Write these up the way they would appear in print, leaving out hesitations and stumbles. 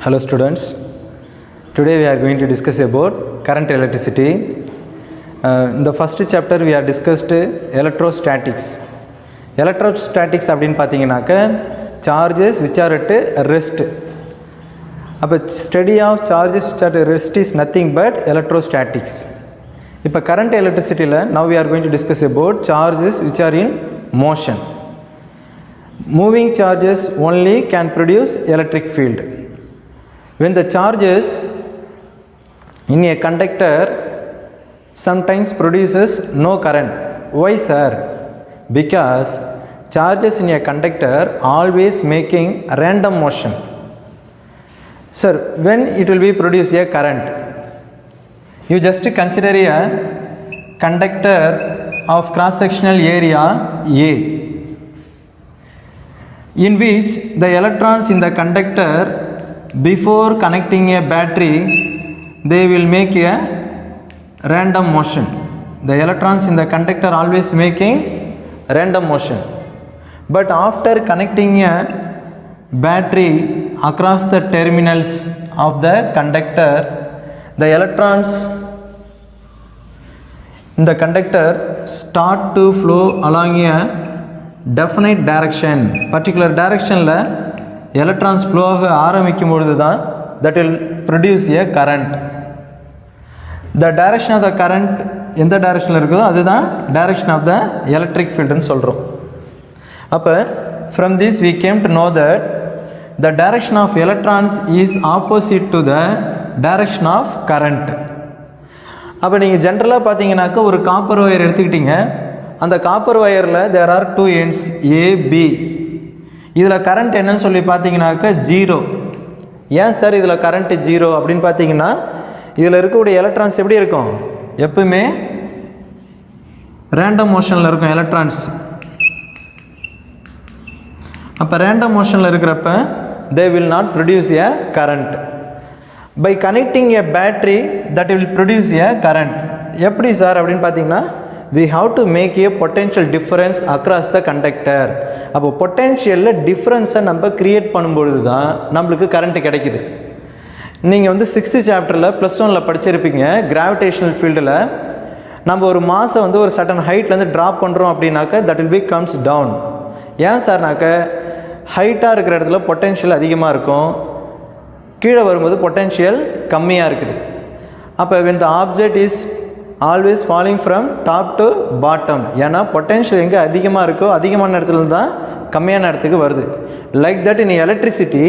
Hello students, today we are going to discuss about current electricity. In the first chapter we have discussed electrostatics. Electrostatics அப்படினு பாத்தீங்கன்னாக்க charges which are at rest. அப்ப study of charges which are at rest is nothing but electrostatics. இப்ப current electricity ல now we are going to discuss about charges which are in motion. Moving charges only can produce electric field. When the charges in a conductor sometimes produces no current. Why sir? Because charges in a conductor always making random motion. Sir, when it will be produce a current? You just consider a conductor of cross-sectional area A, in which the electrons in the conductor before connecting a battery they will make a random motion. The electrons in the conductor always making random motion, but after connecting a battery across the terminals of the conductor, the electrons in the conductor start to flow along a definite direction. Particular direction la electrons flow ஆக ஆரம்பிக்கும் பொழுது தான் that will produce a current. The direction of the current எந்த டைரக்ஷனில் இருக்குதோ அதுதான் direction of the electric field ன்னு சொல்கிறோம். அப்போ from this we came to know that the direction of electrons is opposite to the direction of current. அப்போ நீங்கள் ஜென்ரலாக பார்த்தீங்கன்னாக்கா ஒரு காப்பர் ஒயர் எடுத்துக்கிட்டீங்க. அந்த காப்பர் ஒயரில் there are two ends A, B. இதில் கரண்ட் என்னன்னு சொல்லி பார்த்தீங்கன்னாக்கா 0. ஏன் சார் இதில் கரண்ட் 0 அப்படின்னு பார்த்தீங்கன்னா இதில் இருக்கக்கூடிய எலக்ட்ரான்ஸ் எப்படி இருக்கும்? எப்பவுமே ரேண்டம் மோஷனில் இருக்கும் எலக்ட்ரான்ஸ். அப்போ ரேண்டம் மோஷனில் இருக்கிறப்ப they will not produce a current. By connecting a battery that will produce a current. எப்படி சார் அப்படின்னு பார்த்தீங்கன்னா we have to make a potential difference across the conductor. அப்போ பொட்டென்ஷியலில் டிஃப்ரென்ஸை நம்ம க்ரியேட் பண்ணும்பொழுது தான் நம்மளுக்கு கரண்ட் கிடைக்குது. நீங்கள் வந்து 6th சாப்டரில் +1ல் படிச்சிருப்பீங்க. கிராவிடேஷனல் ஃபீல்டில் நம்ம ஒரு மாஸை வந்து ஒரு சர்டன் ஹைட்லேருந்து ட்ராப் பண்ணுறோம் அப்படின்னாக்க that will be comes down. ஏன் சார்னாக்க ஹைட்டாக இருக்கிற இடத்துல பொட்டென்ஷியல் அதிகமாக இருக்கும், கீழே வரும்போது பொட்டென்ஷியல் கம்மியாக இருக்குது. அப்போ when the object is always falling from top to bottom, ஏன்னா பொட்டென்ஷியல் எங்கே அதிகமாக இருக்கோ அதிகமான இடத்துல தான் கம்மியான இடத்துக்கு வருது. Like that in electricity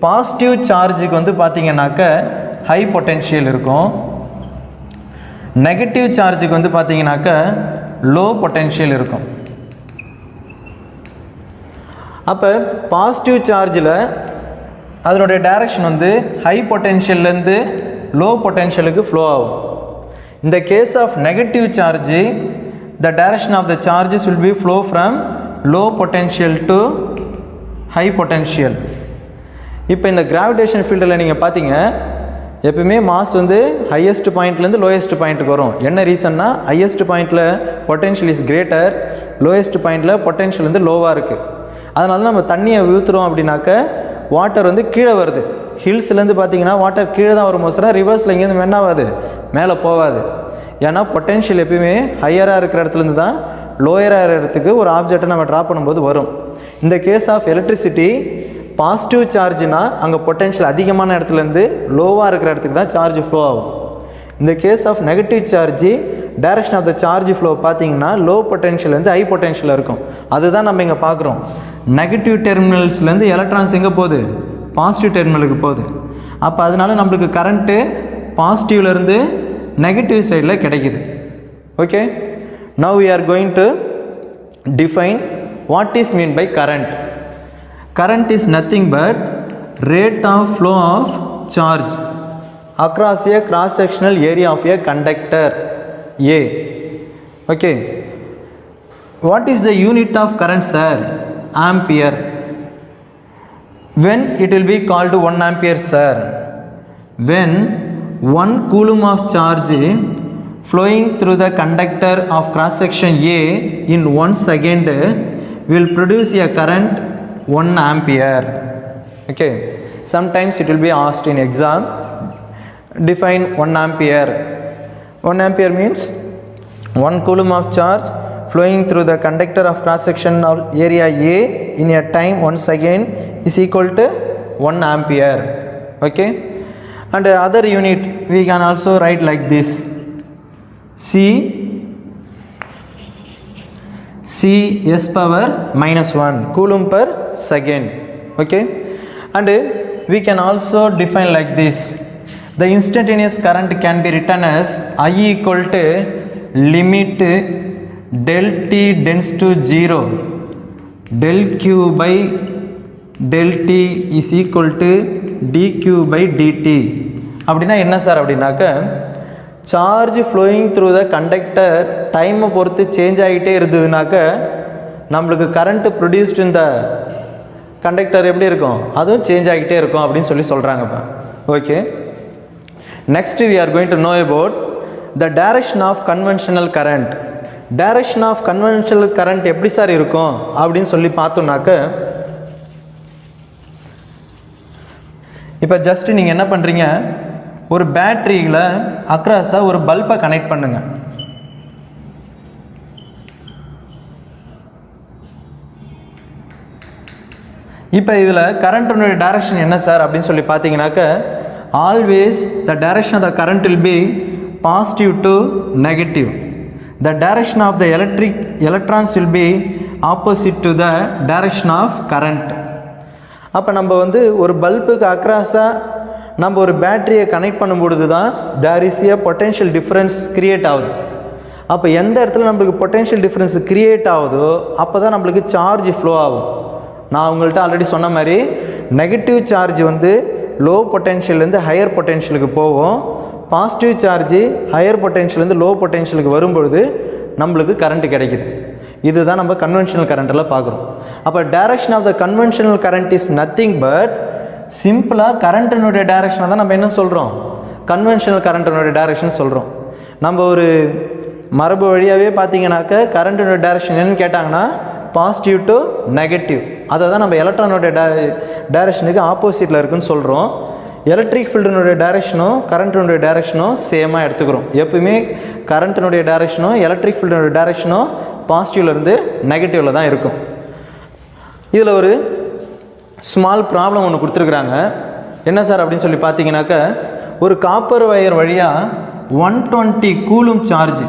positive சார்ஜுக்கு வந்து பார்த்தீங்கன்னாக்க ஹை பொட்டென்ஷியல் இருக்கும், நெகட்டிவ் சார்ஜுக்கு வந்து பார்த்தீங்கன்னாக்க லோ பொட்டென்ஷியல் இருக்கும். அப்போ பாசிட்டிவ் சார்ஜில் அதனுடைய டைரக்ஷன் வந்து ஹை பொட்டென்ஷியல்லேருந்து லோ பொட்டென்ஷியலுக்கு ஃப்ளோ ஆகும். In the case of negative charge, the direction of the charges will be flow from low potential to high potential. இப்போ இந்த கிராவிடேஷன் ஃபீல்டில் நீங்கள் பார்த்தீங்க எப்பவுமே மாஸ் வந்து ஹையஸ்ட் பாயிண்ட்லேருந்து லோயஸ்ட் பாயிண்ட்டுக்கு வரும். என்ன ரீசன்னா ஹையஸ்ட் பாயிண்டில் பொட்டென்ஷியல் இஸ் கிரேட்டர், லோயஸ்ட் பாயிண்டில் பொட்டென்ஷியல் வந்து லோவாக இருக்குது. அதனால நம்ம தண்ணியை ஊற்றுறோம் அப்படின்னாக்க வாட்டர் வந்து கீழே வருது. ஹில்ஸ்லேருந்து பார்த்தீங்கன்னா வாட்டர் கீழே தான் வரும். மோஸ்ட்டாக ரிவர்ஸில் இங்கேருந்து என்னாகாது, மேலே போகாது. ஏன்னா பொட்டென்ஷியல் எப்பயுமே ஹையராக இருக்கிற இடத்துலேருந்து தான் லோயராக இருக்கிற இடத்துக்கு ஒரு ஆப்ஜெக்டை நம்ம ட்ராப் பண்ணும்போது வரும். இந்த கேஸ் ஆஃப் எலக்ட்ரிசிட்டி பாசிட்டிவ் சார்ஜ்னா அங்கே பொட்டென்ஷியல் அதிகமான இடத்துலேருந்து லோவாக இருக்கிற இடத்துக்கு தான் சார்ஜ் ஃப்ளோ ஆகும். இந்த case of negative charge direction of the charge flow பார்த்தீங்கன்னா லோ பொட்டென்ஷியல்லேருந்து ஹை பொட்டென்ஷியல் இருக்கும். அதுதான் நம்ம இங்கே பார்க்குறோம். நெகட்டிவ் டெர்மினல்ஸ்லேருந்து எலக்ட்ரான்ஸ் எங்கே போகுது? பாசிட்டிவ் டெர்மினலுக்கு போகுது. அப்போ அதனால நம்மளுக்கு கரண்ட்டு பாசிட்டிவ்லேருந்து நெகட்டிவ் சைடில் கிடைக்குது. Okay, now we are going to define what is mean by current. Current is nothing but rate of flow of charge across a cross-sectional area of a conductor A. Okay, what is the unit of current sir? Ampere. When it will be called 1 ampere sir? When 1 coulomb of charge flowing through the conductor of cross section A in 1 second will produce a current 1 ampere. Okay, Sometimes it will be asked in exam. Define 1 ampere. 1 ampere means 1 coulomb of charge flowing through the conductor of cross section of area A in a time 1 second is equal to 1 ampere. Okay, and other unit we can also write like this: C s power minus 1 coulomb per second. Okay, and we can also define like this: the instantaneous current can be written as I equal to limit del t tends to 0 del q by del t is equal to dq by dt. அப்படின்னா என்ன sir அப்படின்னாக்க, charge flowing through the conductor டைமை பொறுத்து change ஆகிட்டே இருந்ததுனாக்க நம்மளுக்கு current produced இந்த conductor எப்படி இருக்கும், அதுவும் சேஞ்ச் ஆகிட்டே இருக்கும் அப்படின்னு சொல்கிறாங்க. இப்போ okay, next we are going to know about the direction of conventional current. direction of conventional current எப்படி சார் இருக்கும் அப்படின்னு சொல்லி பார்த்தோம்னாக்க, இப்போ ஜஸ்ட் நீங்கள் என்ன பண்ணுறீங்க, ஒரு பேட்டரியில் அக்ராஸாக ஒரு பல்பை கனெக்ட் பண்ணுங்க. இப்போ இதில் கரண்ட்டுடைய டைரக்ஷன் என்ன சார் அப்படின்னு சொல்லி பார்த்தீங்கன்னாக்க, always the direction of the current will be positive to negative. the direction of the electrons will be opposite to the direction of current. அப்போ நம்ம வந்து ஒரு பல்புக்கு அக்ராஸாக நம்ம ஒரு பேட்டரியை கனெக்ட் பண்ணும்பொழுது தான் there is a potential difference create ஆகுது. அப்போ எந்த இடத்துல நம்மளுக்கு பொட்டென்ஷியல் டிஃப்ரென்ஸ் கிரியேட் ஆகுதோ அப்போ தான் நம்மளுக்கு சார்ஜ் ஃப்ளோ ஆகும். நான் உங்கள்கிட்ட ஆல்ரெடி சொன்ன மாதிரி நெகட்டிவ் சார்ஜ் வந்து லோ பொட்டென்ஷியல்லேருந்து ஹையர் பொட்டென்ஷியலுக்கு போகும், பாசிட்டிவ் சார்ஜ் ஹையர் பொட்டென்ஷியலேருந்து லோ பொட்டென்ஷியலுக்கு வரும்பொழுது நம்மளுக்கு கரண்ட் கிடைக்குது. இதுதான் நம்ம கன்வென்ஷனல் கரண்ட்டில் பார்க்குறோம். அப்போ direction of the conventional current is nothing but சிம்பிளாக கரண்ட்டினுடைய டைரக்ஷனை தான் நம்ம என்ன சொல்கிறோம், கன்வென்ஷனல் கரண்ட்டினுடைய டைரக்ஷன் சொல்கிறோம். நம்ம ஒரு மரபு வழியாகவே பார்த்தீங்கன்னாக்க கரண்ட்டினுடைய டைரக்ஷன் என்னன்னு கேட்டாங்கன்னா பாசிட்டிவ் டு நெகட்டிவ். அதை தான் நம்ம எலக்ட்ரானுடைய டைரக்ஷனுக்கு ஆப்போசிட்டில் இருக்குதுன்னு சொல்கிறோம். எலக்ட்ரிக் ஃபீல்டினுடைய டைரக்ஷனும் கரண்ட்டினுடைய டைரக்ஷனும் சேமாக எடுத்துக்கிறோம். எப்பவுமே கரண்ட்டினுடைய டைரக்ஷனும் எலக்ட்ரிக் ஃபீல்டினுடைய டைரக்ஷனும் பாசிட்டிவ்லேருந்து நெகட்டிவில் தான் இருக்கும். இதில் ஒரு ஸ்மால் ப்ராப்ளம் ஒன்று கொடுத்துருக்குறாங்க. என்ன சார் அப்படின்னு சொல்லி பார்த்தீங்கன்னாக்க, ஒரு காப்பர் வயர் வழியாக 120 கூலும் சார்ஜ்,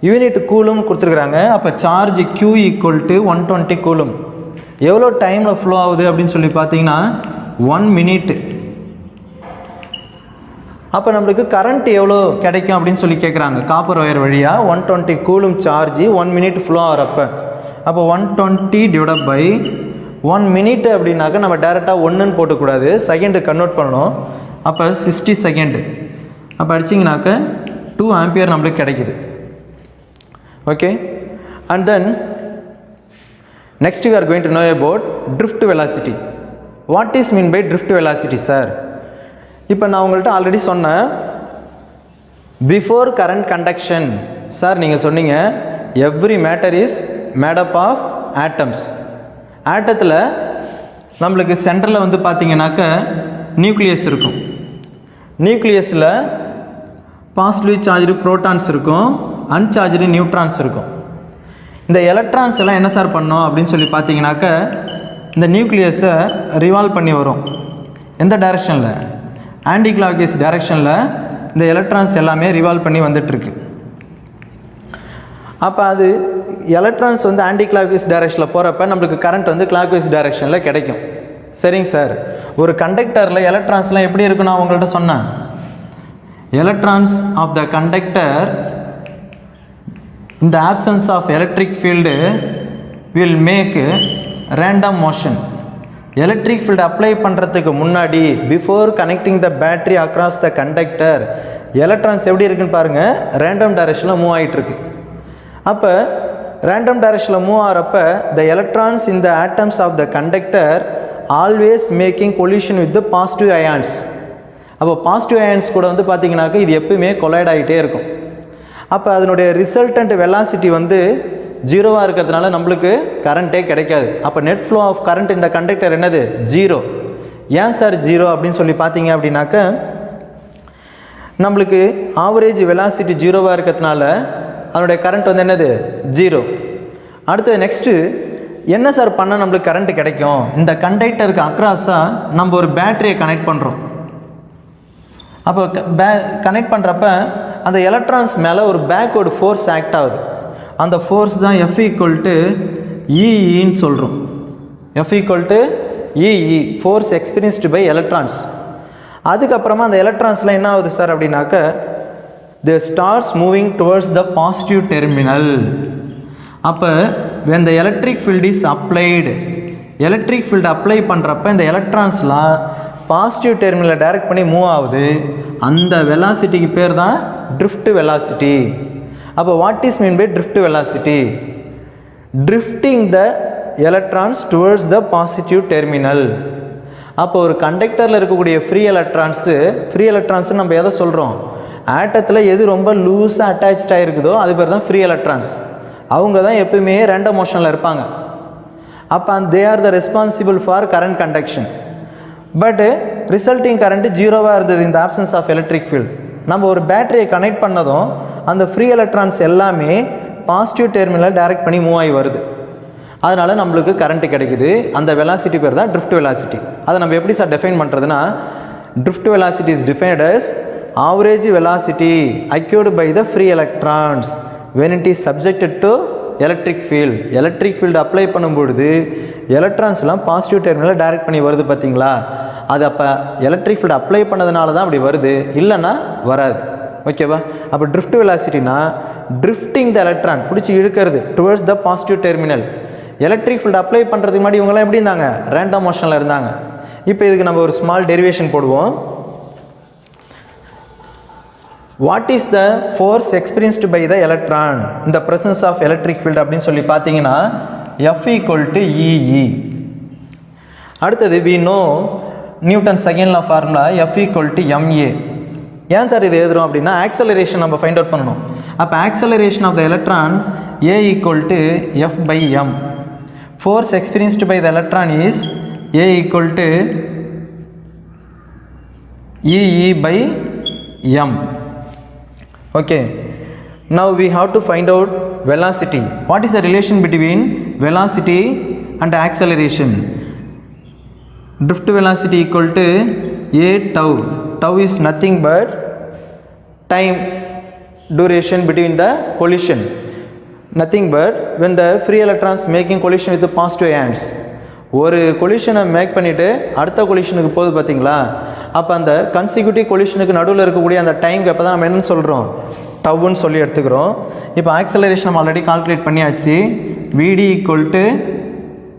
யூனிட் கூலும் கொடுத்துருக்குறாங்க. அப்போ charge Q equal to 120 coulomb எவ்வளோ டைமில் ஃப்ளோ ஆகுது அப்படின்னு சொல்லி பார்த்தீங்கன்னா 1 மினிட். அப்போ நம்மளுக்கு கரண்ட் எவ்வளோ கிடைக்கும் அப்படின்னு சொல்லி கேட்குறாங்க. காப்பர் ஒயர் வழியாக 120 கூலும் சார்ஜ் 1 மினிட் ஃப்ளோ ஆகிறப்ப, அப்போ 120 டிவைட் பை 1 மினிட் அப்படின்னாக்க நம்ம டேரெக்டாக 1ன்னு போட்டுக்கூடாது, செகண்டு கன்வெர்ட் பண்ணணும். அப்போ 60 செகண்டு. அப்போ அடிச்சிங்கனாக்க 2 ஆம்பியர் நம்மளுக்கு கிடைக்குது. Okay, and then next we are going to know about drift velocity. What is mean by drift velocity sir? இப்போ நான் உங்கள்கிட்ட ஆல்ரெடி சொன்னேன் பிஃபோர் கரண்ட் கண்டக்ஷன். சார் நீங்கள் சொன்னீங்க every matter is made up of atoms. ஆட்டத்தில் நம்மளுக்கு சென்டரில் வந்து பார்த்தீங்கன்னாக்க நியூக்ளியஸ் இருக்கும். நியூக்ளியஸில் பாசிட்டிவ் சார்ஜ்டு ப்ரோட்டான்ஸ் இருக்கும், அன்சார்ஜ்டு நியூட்ரான்ஸ் இருக்கும். இந்த எலக்ட்ரான்ஸ் எல்லாம் என்ன சார் பண்ணோம் அப்படின்னு சொல்லி பார்த்தீங்கன்னாக்க, இந்த நியூக்ளியஸை ரிவால்வ் பண்ணி வரும். எந்த டைரக்ஷனில்? ஆன்டி கிளாக்வைஸ் டைரக்ஷனில் இந்த எலக்ட்ரான்ஸ் எல்லாமே ரிவால்வ் பண்ணி வந்துட்டுருக்கு. அப்போ அது எலக்ட்ரான்ஸ் வந்து ஆன்டி கிளாக்வைஸ் டைரக்ஷனில் போகிறப்ப நம்மளுக்கு கரண்ட் வந்து கிளாக்வைஸ் டைரக்ஷனில் கிடைக்கும். சரிங்க சார், ஒரு கண்டக்டரில் எலக்ட்ரான்ஸ்லாம் எப்படி இருக்குன்னு நான் உங்கள்கிட்ட சொன்னேன். Electrons of the conductor in the absence of electric field will make random motion. Electric field apply பண்ணுறதுக்கு முன்னாடி before connecting the battery across the conductor electrons எப்படி இருக்குன்னு பாருங்கள், ரேண்டம் டைரக்ஷனில் மூவ் ஆகிட்டுருக்கு. அப்போ ரேண்டம் டைரக்ஷனில் மூவ் ஆகிறப்ப the electrons in the atoms of the conductor always making collision with the positive ions. அப்போ பாசிட்டிவ் அயான்ஸ் கூட வந்து பார்த்தீங்கன்னாக்க இது எப்பவுமே கொலைட் ஆகிட்டே இருக்கும். அப்போ அதனுடைய ரிசல்டன்ட் வெலாசிட்டி வந்து ஜீரோவாக இருக்கிறதுனால நம்மளுக்கு கரண்ட்டே கிடைக்காது. அப்போ நெட் ஃப்ளோ ஆஃப் கரண்ட் இந்த கண்டக்டர் என்னது? ஜீரோ. ஏன் சார் 0 அப்படின்னு சொல்லி பார்த்தீங்க அப்படின்னாக்க நம்மளுக்கு ஆவரேஜ் வெலாசிட்டி 0வாக இருக்கிறதுனால அதனுடைய கரண்ட் வந்து என்னது 0. அடுத்தது நெக்ஸ்ட்டு என்ன சார் பண்ணால் நம்மளுக்கு கரண்ட் கிடைக்கும்? இந்த கண்டக்டருக்கு அக்ராஸாக நம்ம ஒரு பேட்டரியை கனெக்ட் பண்ணுறோம். அப்போ கனெக்ட் பண்ணுறப்ப அந்த எலக்ட்ரான்ஸ் மேலே ஒரு பேக்வர்டு ஃபோர்ஸ் ஆக்ட் ஆகுது. அந்த ஃபோர்ஸ் தான் F = EEன்னு சொல்கிறோம். F = EE, force experienced by electrons. அதுக்கப்புறமா அந்த எலக்ட்ரான்ஸ்லாம் என்ன ஆகுது சார் அப்படின்னாக்க they starts moving towards the positive terminal. அப்போ when the electric field is applied, electric field apply பண்ணுறப்ப இந்த எலக்ட்ரான்ஸ்லாம் பாசிட்டிவ் டெர்மினலை டைரக்ட் பண்ணி மூவ் ஆகுது. அந்த வெலாசிட்டிக்கு பேர் தான் ட்ரிஃப்ட் வெலாசிட்டி. அப்போ what is mean by drift velocity? Drifting the electrons towards the positive terminal. அப்போ ஒரு கண்டக்டரில் இருக்கக்கூடிய ஃப்ரீ எலக்ட்ரான்ஸ் நம்ம எதை சொல்கிறோம்? ஆட்டத்தில் எது ரொம்ப லூஸாக அட்டாச்சாக இருக்குதோ அது பேர் தான் ஃப்ரீ எலக்ட்ரான்ஸ். அவங்க தான் எப்பவுமே ரேண்டம் மோஷனில் இருப்பாங்க. அப்போ they are the responsible for current conduction. But resulting current 0வாக இருந்தது இந்த ஆப்சன்ஸ் ஆஃப் எலக்ட்ரிக் ஃபீல்டு. நம்ம ஒரு பேட்டரியை கனெக்ட் பண்ணதும் அந்த ஃப்ரீ எலக்ட்ரான்ஸ் எல்லாமே பாசிட்டிவ் டெர்மினல் டைரக்ட் பண்ணி மூவ் ஆகி வருது. அதனால் நம்மளுக்கு கரண்ட் கிடைக்குது. அந்த வெலாசிட்டி பேர் தான் ட்ரிஃப்ட் வெலாசிட்டி. அதை நம்ம எப்படி சார் டிஃபைன் பண்ணுறதுன்னா, drift velocity is defined as average velocity acquired by the free electrons when it is subjected to electric field. Electric field apply பண்ணும்பொழுது எலக்ட்ரான்ஸ்லாம் பாசிட்டிவ் டெர்மினல் டைரக்ட் பண்ணி வருது பார்த்தீங்களா? அது அப்போ எலக்ட்ரிக் ஃபீல்டு அப்ளை பண்ணதுனால தான் அப்படி வருது, இல்லைன்னா வராது. ஓகேவா? அப்போ ட்ரிஃப்ட் வெலாசிட்டினா ட்ரிஃப்டிங் த எலக்ட்ரான், பிடிச்சி இழுக்கிறது towards the positive terminal. Electric field apply பண்ணுறதுக்கு முன்னாடி இவங்கெல்லாம் எப்படி இருந்தாங்க? ரேண்டம் மோஷனில் இருந்தாங்க. இப்போ இதுக்கு நம்ம ஒரு ஸ்மால் டெரிவேஷன் போடுவோம். What is the force experienced by the electron இந்த ப்ரெசன்ஸ் ஆஃப் எலக்ட்ரிக் ஃபீல்டு அப்படின்னு சொல்லி பார்த்தீங்கன்னா F = EE. அடுத்தது we know Newton second law formula F = ma. ஏன் சார் இது எழுதுறோம் அப்படின்னா ஆக்சலரேஷன் நம்ம ஃபைண்ட் அவுட் பண்ணணும். அப்போ acceleration of the electron A = F/m. Force experienced by the electron is A = EE/m. Okay, now we have to find out velocity. What is the relation between velocity and acceleration? Drift velocity equal to a tau. Tau is nothing but time duration between the collision. Nothing but when the free electrons making collision with the positive ions. ஒரு கொலிஷனை make பண்ணிவிட்டு அடுத்த கொலிஷனுக்கு போகுது பார்த்தீங்களா? அப்போ அந்த consecutive கொலிஷனுக்கு நடுவில் இருக்கக்கூடிய அந்த டைம் அப்போ தான் நம்ம என்னன்னு சொல்கிறோம்? டவுன்னு சொல்லி எடுத்துக்கிறோம். இப்போ ஆக்சலரேஷன் நம்ம ஆல்ரெடி கால்குலேட் பண்ணியாச்சு. VD =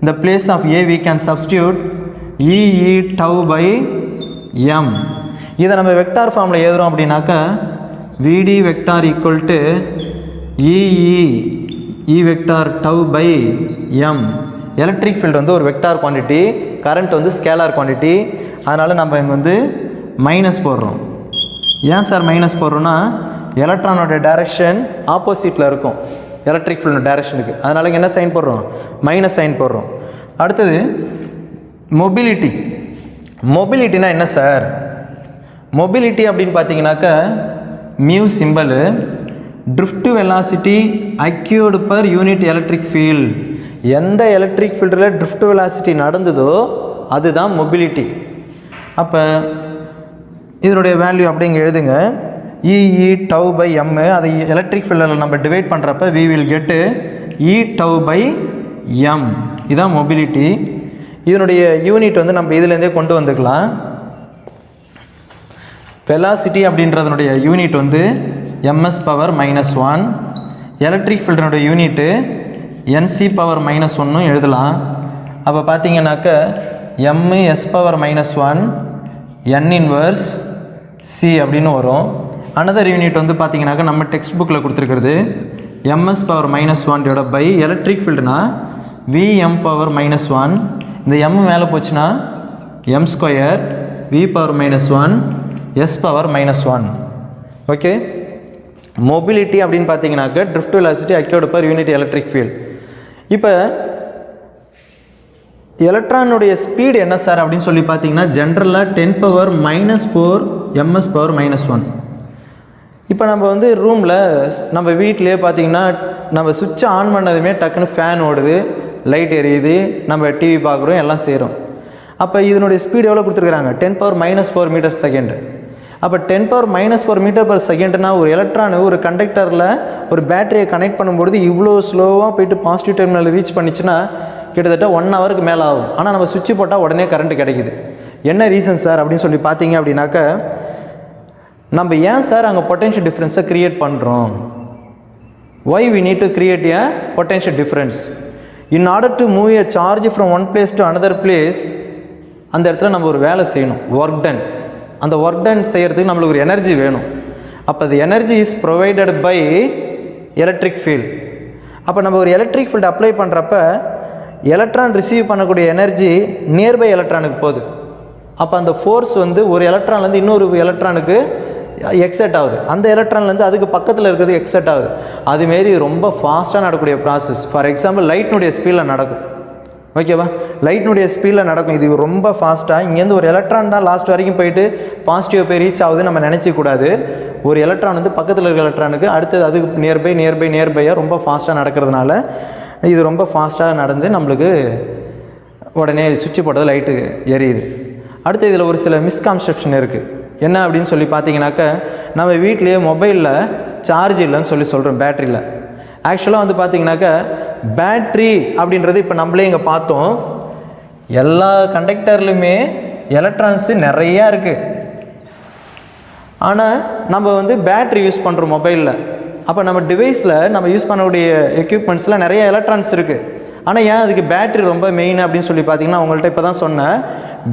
இந்த place of A we can substitute EE tau/m. இதை நம்ம வெக்டார் ஃபார்மில் எழுதுகிறோம் அப்படின்னாக்கா VD = EE tau/m. Electric field வந்து ஒரு வெக்டார் குவான்டிட்டி, கரண்ட் வந்து ஸ்கேலார் குவான்டிட்டி. அதனால் நம்ம இங்கே வந்து மைனஸ் போடுறோம். ஏன் சார் மைனஸ் போடுறோன்னா எலக்ட்ரானோட டைரக்ஷன் ஆப்போசிட்டில் இருக்கும் எலக்ட்ரிக் ஃபீல்டு டைரக்ஷனுக்கு. அதனால் இங்கே என்ன சைன் போடுறோம்? மைனஸ் சைன் போடுறோம். அடுத்தது மொபிலிட்டி. மொபிலிட்டினா என்ன சார்? மொபிலிட்டி அப்படின்னு பார்த்தீங்கன்னாக்கா mu simple drift velocity acquired per unit electric field. எந்த எலக்ட்ரிக் ஃபீல்டில் ட்ரிஃப்ட் வெலாசிட்டி நடந்ததோ அதுதான் மொபிலிட்டி. அப்போ இதனுடைய வேல்யூ அப்படிங்க எழுதுங்க. EE tau/m. அதை எலக்ட்ரிக் ஃபீல்டில் நம்ம டிவைட் பண்ணுறப்ப we will get E tau/m. இதுதான் மொபிலிட்டி. இதனுடைய யூனிட் வந்து நம்ம இதுலேருந்தே கொண்டு வந்துக்கலாம். வெலாசிட்டி அப்படின்றதனுடைய யூனிட் வந்து ms⁻⁻1. எலக்ட்ரிக் ஃபீல்டினுடைய யூனிட்டு NC⁻⁻1 எழுதலாம். அப்போ பார்த்தீங்கன்னாக்க MS⁻⁻1 N இன்வர்ஸ் C அப்படின்னு வரும். அனதர் யூனிட் வந்து பார்த்தீங்கன்னாக்க நம்ம டெக்ஸ்ட் புக்கில் கொடுத்துருக்கிறது MS⁻⁻1 பை எலக்ட்ரிக் ஃபீல்டுனா VM⁻⁻1. இந்த M மேலே போச்சுன்னா M² V⁻⁻1 S⁻⁻1. Okay, mobility அப்படின்னு பார்த்தீங்கன்னாக்க drift velocity acquired per unit electric field. இப்போ எலக்ட்ரானுடைய ஸ்பீடு என்ன சார் அப்படின்னு சொல்லி பார்த்தீங்கன்னா ஜென்ரலாக 10⁻⁻⁴ ms⁻⁻1. இப்போ நம்ம வந்து ரூமில் நம்ம வீட்டிலே பார்த்தீங்கன்னா நம்ம சுவிட்சை ஆன் பண்ணதுமே டக்குன்னு ஃபேன் ஓடுது, லைட் எரியுது, நம்ம டிவி பார்க்குறோம், எல்லாம் செய்கிறோம். அப்போ இதனுடைய ஸ்பீடு எவ்வளோ கொடுத்துருக்குறாங்க? 10⁻⁻⁴ m/s. அப்போ 10⁻⁻⁴ m/s ஒரு எலக்ட்ரானு ஒரு கண்டக்டரில் ஒரு பேட்டரியை கனெக்ட் பண்ணும்பொழுது இவ்வளோ ஸ்லோவாக போயிட்டு பாசிட்டிவ் டெர்மினல் ரீச் பண்ணிச்சுன்னா கிட்டத்தட்ட 1 ஹவருக்கு மேலே ஆகும். ஆனால் நம்ம சுவிட்ச் போட்டால் உடனே கரண்ட் கிடைக்குது. என்ன ரீசன் சார் அப்படின்னு சொல்லி பார்த்தீங்க அப்படின்னாக்க, நம்ம ஏன் சார் அங்கே பொட்டென்ஷியல் டிஃப்ரென்ஸை க்ரியேட் பண்ணுறோம்? why we need to create a potential difference? in order to move a charge from one place to another place, அந்த இடத்துல நம்ம ஒரு வேலை செய்யணும், ஒர்க் டன். அந்த ஒர்க் டன் செய்கிறதுக்கு நம்மளுக்கு ஒரு எனர்ஜி வேணும். அப்போ அது energy is provided by electric field. அப்போ நம்ம ஒரு எலக்ட்ரிக் ஃபீல்டு அப்ளை பண்ணுறப்ப எலக்ட்ரான் ரிசீவ் பண்ணக்கூடிய எனர்ஜி நியர்பை எலக்ட்ரானுக்கு போகுது. அப்போ அந்த ஃபோர்ஸ் வந்து ஒரு எலக்ட்ரான்லேருந்து இன்னொரு எலக்ட்ரானுக்கு எக்ஸைட் ஆகுது, அந்த எலக்ட்ரான்லேருந்து அதுக்கு பக்கத்தில் இருக்கிறது எக்ஸைட் ஆகுது. அதுமாரி ரொம்ப ஃபாஸ்ட்டாக நடக்கக்கூடிய ப்ராசஸ். ஃபார் எக்ஸாம்பிள் லைட்னுடைய ஸ்பீடில் நடக்கும், ஓகேவா? லைட்னுடைய ஸ்பீடில் நடக்கும். இது ரொம்ப ஃபாஸ்ட்டாக இங்கேருந்து ஒரு எலக்ட்ரான் தான் லாஸ்ட் வரைக்கும் போயிட்டு பாசிட்டிவ் போய் ரீச் ஆகுது நம்ம நினச்சிக்கூடாது. ஒரு எலக்ட்ரான் வந்து பக்கத்தில் இருக்கிற எலக்ட்ரானுக்கு அடுத்தது அதுக்கு நியர்பையாக ரொம்ப ஃபாஸ்ட்டாக நடக்கிறதுனால இது ரொம்ப ஃபாஸ்ட்டாக நடந்து நம்மளுக்கு உடனே சுவிட்ச் போட்டது லைட்டு எரியுது. அடுத்து இதில் ஒரு சில மிஸ்கான்செப்ஷன் இருக்குது. என்ன அப்படின்னு சொல்லி பார்த்தீங்கன்னாக்க, நம்ம வீட்லேயே மொபைலில் சார்ஜ் இல்லைன்னு சொல்கிறோம் பேட்டரியில். ஆக்சுவலாக வந்து பார்த்தீங்கன்னாக்க பேட்ரி அப்படின்றது இப்போ நம்மளே இங்கே பார்த்தோம், எல்லா கண்டக்டர்லையுமே எலக்ட்ரான்ஸு நிறையா இருக்குது. ஆனால் நம்ம வந்து பேட்ரி யூஸ் பண்ணுறோம் மொபைலில். அப்போ நம்ம டிவைஸில் நம்ம யூஸ் பண்ணக்கூடிய எக்யூப்மெண்ட்ஸில் நிறைய எலக்ட்ரான்ஸ் இருக்குது. ஆனால் ஏன் அதுக்கு பேட்ரி ரொம்ப மெயின் அப்படின்னு சொல்லி பார்த்தீங்கன்னா, உங்கள்கிட்ட இப்போ தான் சொன்னேன்,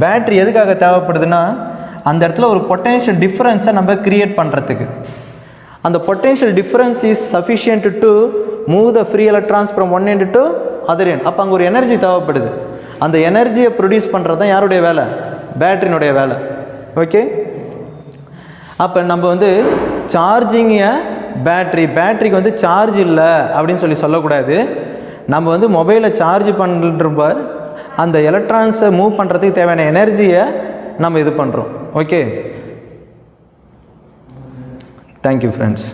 பேட்ரி எதுக்காக தேவைப்படுதுன்னா அந்த இடத்துல ஒரு பொட்டென்ஷியல் டிஃப்ரென்ஸை நம்ம க்ரியேட் பண்ணுறதுக்கு. அந்த potential difference is sufficient to move the free electrons from one end to other end. அப்போ அங்கே ஒரு எனர்ஜி தேவைப்படுது. அந்த எனர்ஜியை ப்ரொடியூஸ் பண்ணுறது தான் யாருடைய வேலை? பேட்டரினுடைய வேலை. ஓகே, அப்போ நம்ம வந்து சார்ஜிங் பேட்டரிக்கு வந்து சார்ஜ் இல்லை அப்படின்னு சொல்லக்கூடாது. நம்ம வந்து மொபைலை சார்ஜ் பண்ணுறப்ப அந்த எலக்ட்ரான்ஸை மூவ் பண்ணுறதுக்கு தேவையான எனர்ஜியை நம்ம இது பண்ணுறோம். Okay, thank you friends.